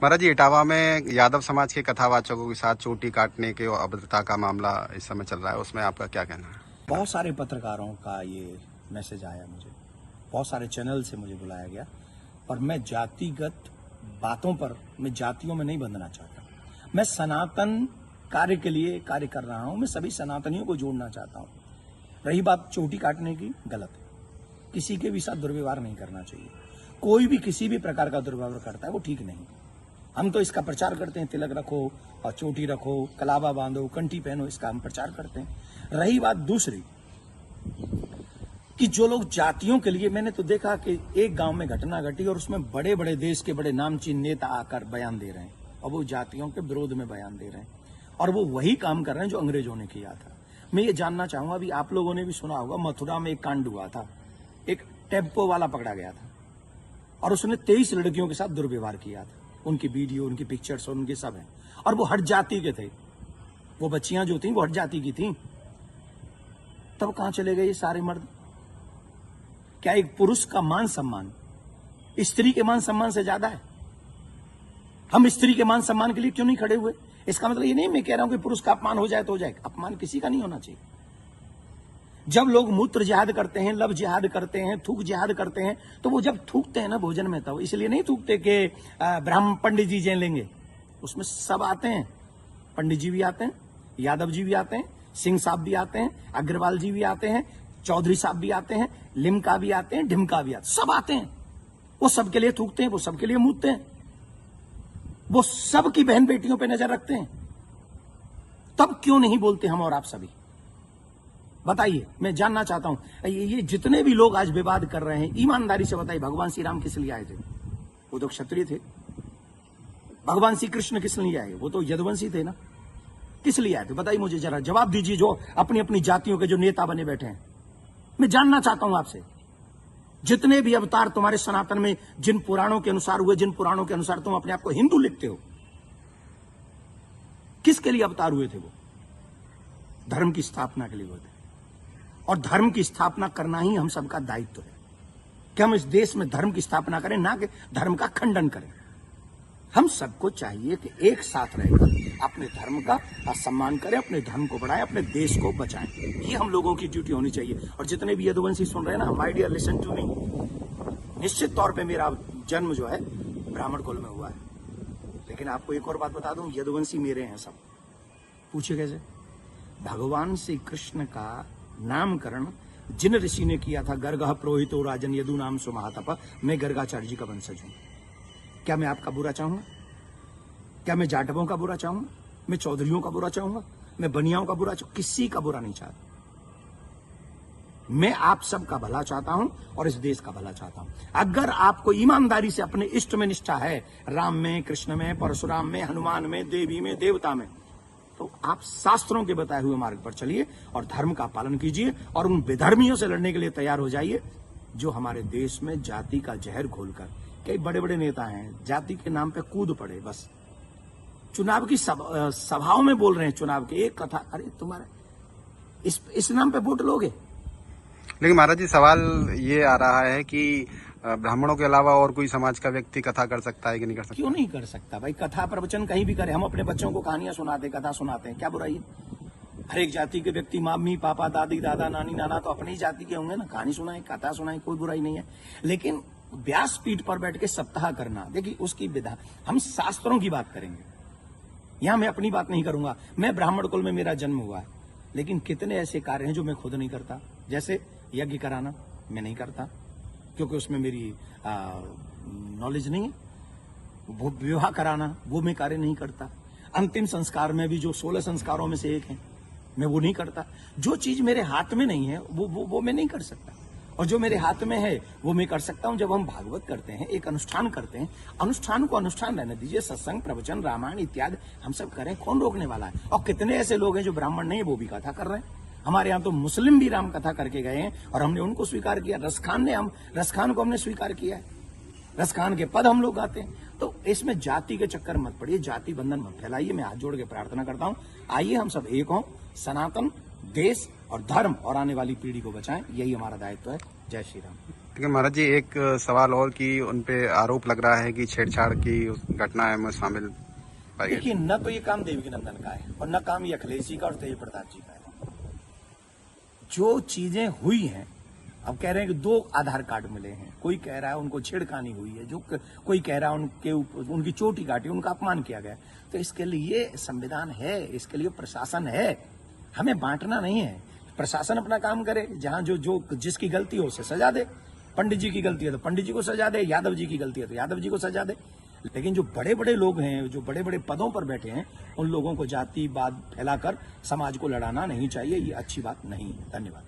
महाराज जी, इटावा में यादव समाज के कथावाचकों के साथ चोटी काटने के अभद्रता का मामला इस समय चल रहा है, उसमें आपका क्या कहना है? बहुत सारे पत्रकारों का ये मैसेज आया मुझे, बहुत सारे चैनल से मुझे बुलाया गया, और मैं जातिगत बातों पर, मैं जातियों में नहीं बंधना चाहता। मैं सनातन कार्य के लिए कार्य कर रहा हूं, मैं सभी सनातनियों को जोड़ना चाहता हूं। रही बात चोटी काटने की, गलत है। किसी के भी साथ दुर्व्यवहार नहीं करना चाहिए। कोई भी किसी भी प्रकार का दुर्व्यवहार करता है वो ठीक नहीं। हम तो इसका प्रचार करते हैं, तिलक रखो और चोटी रखो, कलावा बांधो, कंठी पहनो, इसका हम प्रचार करते हैं। रही बात दूसरी कि जो लोग जातियों के लिए, मैंने तो देखा कि एक गांव में घटना घटी और उसमें बड़े बड़े देश के बड़े नामचीन नेता आकर बयान दे रहे हैं और वो जातियों के विरोध में बयान दे रहे हैं, और वो वही काम कर रहे हैं जो अंग्रेजों ने किया था। मैं ये जानना चाहूंगा, अभी आप लोगों ने भी सुना होगा, मथुरा में एक कांड हुआ था, एक टेम्पो वाला पकड़ा गया था और उसने 23 लड़कियों के साथ दुर्व्यवहार किया था। उनकी वीडियो, उनकी पिक्चर्स और उनके सब हैं, और वो हट जाति के थे। वो बच्चियां जो थी वो हट जाति की थी। तब कहां चले गए ये सारे मर्द? क्या एक पुरुष का मान सम्मान स्त्री के मान सम्मान से ज्यादा है? हम स्त्री के मान सम्मान के लिए क्यों नहीं खड़े हुए? इसका मतलब ये नहीं मैं कह रहा हूं कि पुरुष का अपमान हो जाए तो हो जाए, अपमान किसी का नहीं होना चाहिए। जब लोग मूत्र जिहाद करते हैं, लब जिहाद करते हैं, थूक जिहाद करते हैं, तो वो जब थूकते हैं ना भोजन में, तब इसलिए नहीं थूकते कि ब्राह्मण पंडित जी जय लेंगे। उसमें सब आते हैं, पंडित जी भी आते हैं, यादव जी भी आते हैं, सिंह साहब भी आते हैं, अग्रवाल जी भी आते हैं, चौधरी साहब भी आते हैं, लिमका भी आते हैं, ढिमका भी आते हैं, सब आते हैं। वो सबके लिए थूकते हैं, वो सबके लिए मूतते हैं, वो सबकी बहन बेटियों पर नजर रखते हैं। तब क्यों नहीं बोलते हम और आप सभी? बताइए, मैं जानना चाहता हूं। ये जितने भी लोग आज विवाद कर रहे हैं, ईमानदारी से बताइए, भगवान श्री राम किस लिए आए थे? वो तो क्षत्रिय थे। भगवान श्री कृष्ण किस लिए आए? वो तो यदुवंशी थे ना। किस लिए आए थे? बताइए मुझे, जरा जवाब दीजिए, जो अपनी अपनी जातियों के जो नेता बने बैठे हैं। मैं जानना चाहता हूं आपसे, जितने भी अवतार तुम्हारे सनातन में जिन पुराणों के अनुसार हुए, जिन पुराणों के अनुसार तुम अपने आप को हिंदू लिखते हो, किसके लिए अवतार हुए थे? वो धर्म की स्थापना के लिए हुए थे, और धर्म की स्थापना करना ही हम सबका दायित्व है कि हम इस देश में धर्म की स्थापना करें, ना कि धर्म का खंडन करें। हम सबको चाहिए कि एक साथ रहकर अपने धर्म का सम्मान करें, अपने धर्म को बढ़ाएं, अपने देश को बचाएं। ये हम लोगों की ड्यूटी होनी चाहिए। और जितने भी यदुवंशी सुन रहे हैं ना, my dear, listen to me. निश्चित तौर पे मेरा जन्म जो है ब्राह्मण कुल में हुआ है, लेकिन आपको एक और बात बता दूं, यदुवंशी मेरे हैं सब। पूछिए कैसे? भगवान श्री कृष्ण का नामकरण जिन ऋषि ने किया था, गर्गः पुरोहितो राजन यदु नाम सुमहातप, मैं गर्गाचार्य जी का वंशज हूं। क्या मैं आपका बुरा चाहूंगा? क्या मैं जाटवों का बुरा चाहूंगा? मैं चौधरियों का बुरा चाहूंगा? मैं बनियाओं का बुरा चाहूंगा? किसी का बुरा नहीं चाहता। मैं आप सबका भला चाहता हूं और इस देश का भला चाहता हूं। अगर आपको ईमानदारी से अपने इष्ट में निष्ठा है, राम में, कृष्ण में, परशुराम में, हनुमान में, देवी में, देवता में, तो आप शास्त्रों के बताए हुए मार्ग पर चलिए और धर्म का पालन कीजिए, और उन विधर्मियों से लड़ने के लिए तैयार हो जाइए जो हमारे देश में जाति का जहर घोलकर, कई बड़े बड़े नेता हैं, जाति के नाम पे कूद पड़े, बस चुनाव की सभाओं में बोल रहे हैं, चुनाव के एक कथा, अरे तुम्हारे इस नाम पे वोट लोगे? लेकिन महाराज जी, सवाल ये आ रहा है कि ब्राह्मणों के अलावा और कोई समाज का व्यक्ति कथा कर सकता है कि नहीं कर सकता? क्यों नहीं कर सकता भाई? कथा प्रवचन कहीं भी करे। हम अपने बच्चों को कहानियां सुनाते, कथा सुनाते हैं, क्या बुराई है? हर एक जाति के व्यक्ति, मम्मी पापा, दादी दादा, नानी नाना तो अपनी ही जाति के होंगे ना। कहानी सुनाए, कथा सुनाए, कोई बुराई नहीं है। लेकिन व्यासपीठ पर बैठ के सप्ताह करना, देखिए उसकी विधा, हम शास्त्रों की बात करेंगे। यहां मैं अपनी बात नहीं करूंगा। मैं ब्राह्मण कुल में मेरा जन्म हुआ है, लेकिन कितने ऐसे कार्य हैं जो मैं खुद नहीं करता। जैसे यज्ञ कराना मैं नहीं करता, क्योंकि उसमें मेरी नॉलेज नहीं है। विवाह कराना वो मैं कार्य नहीं करता। अंतिम संस्कार में भी जो 16 संस्कारों में से एक है, मैं वो नहीं करता। जो चीज मेरे हाथ में नहीं है वो मैं नहीं कर सकता, और जो मेरे हाथ में है वो मैं कर सकता हूं। जब हम भागवत करते हैं, एक अनुष्ठान करते हैं, अनुष्ठान को अनुष्ठान रहने दीजिए। सत्संग, प्रवचन, रामायण इत्यादि हम सब करें, कौन रोकने वाला है? और कितने ऐसे लोग हैं जो ब्राह्मण नहीं है, वो भी कथा कर रहे हैं। हमारे यहाँ तो मुस्लिम भी राम कथा करके गए हैं और हमने उनको स्वीकार किया। रसखान को हमने स्वीकार किया है। रसखान के पद हम लोग गाते हैं। तो इसमें जाति के चक्कर मत पड़िए, जाति बंधन मत फैलाइए। मैं हाथ जोड़ के प्रार्थना करता हूं, आइए हम सब एक हों, सनातन, देश और धर्म और आने वाली पीढ़ी को बचाएं। यही हमारा दायित्व है। जय श्री राम। लेकिन महाराज जी एक सवाल और कि उनपे आरोप लग रहा है कि छेड़छाड़ की उस घटना में शामिल पाई गई। देखिए, न तो ये काम देवकी नंदन का है और न काम ये अखिलेश जी का और तेज प्रताप जी का है। जो चीजें हुई हैं, अब कह रहे हैं कि 2 आधार कार्ड मिले हैं, कोई कह रहा है उनको छेड़खानी हुई है, कोई कह रहा है उनकी चोटी काटी, उनका अपमान किया गया। तो इसके लिए संविधान है, इसके लिए प्रशासन है, हमें बांटना नहीं है। प्रशासन अपना काम करे, जहां जो जिसकी गलती हो उसे सजा दे। पंडित जी की गलती है तो पंडित जी को सजा दे, यादव जी की गलती है तो यादव जी को सजा दे। लेकिन जो बड़े बड़े लोग हैं, जो बड़े बड़े पदों पर बैठे हैं, उन लोगों को जातिवाद फैलाकर समाज को लड़ाना नहीं चाहिए। ये अच्छी बात नहीं है। धन्यवाद।